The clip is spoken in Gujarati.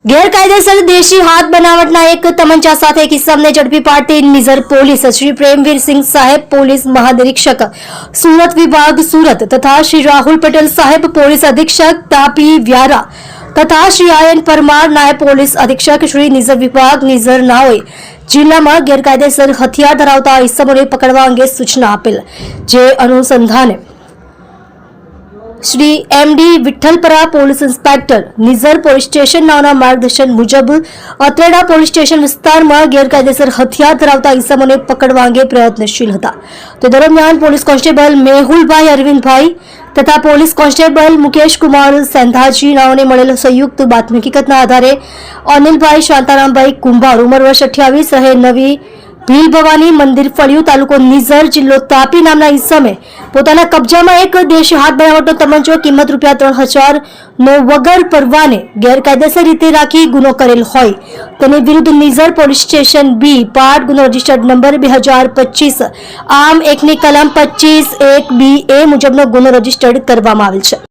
ગેરકાયદેસર દેશી હાથ બનાવટના એક તમંચા સાથે એક ઇસમને ઝડપી પાડતી નિઝર પોલીસ શ્રી પ્રેમવીરસિંહ સાહેબ પોલીસ મહાનિરીક્ષક સુરત વિભાગ સુરત તથા શ્રી રાહુલ પટેલ સાહેબ પોલીસ અધિક્ષક તાપી વ્યારા તથા શ્રી આયન પરમાર નાયબ પોલીસ અધિક્ષક શ્રી નિઝર વિભાગ નિઝર નાઓએ જિલ્લામાં ગેરકાયદેસર હથિયાર ધરાવતા ઇસમોને પકડવા અંગે સૂચના આપેલ, જે અનુસંધાને Shri M D Vithalpara police inspector Nizar police station નાઓના માર્ગદર્શન મુજબ અત્રેડા પોલીસ સ્ટેશન વિસ્તારમાં ગેરકાયદેસર હથિયાર ધરાવતા ઇસમોને પકડવા અંગે પ્રયત્નશીલ હતા. તે દરમિયાન પોલીસ કોન્સ્ટેબલ મેહુલભાઈ અરવિંદભાઈ તથા પોલીસ કોન્સ્ટેબલ મુકેશ કુમાર સેંધાજી નાઓને મળેલ સંયુક્ત બાતમી હકીકતના આધારે અનિલભાઈ શાંતારામભાઈ કુંભાર ઉંમર વર્ષ 28 રહે નવી ભીલ ભવાની મંદિર ફળિયું તાલુકો નિઝર જિલ્લો તાપી નામના ઇસમે પોતાના કબજામાં એક દેશી હાથ બનાવટનો તમંચો કિંમત ₹3000 નો વગર પરવાને ગેરકાયદેસર રીતે રાખી ગુનો કરેલ હોય તેની વિરુદ્ધ નિઝર પોલીસ સ્ટેશન બી પાટ ગુનો રજિસ્ટર્ડ નંબર 2025 આમ 1 ની કલમ 25(1)(b)A મુજબનો ગુનો રજિસ્ટર્ડ કરવામાં આવેલ છે.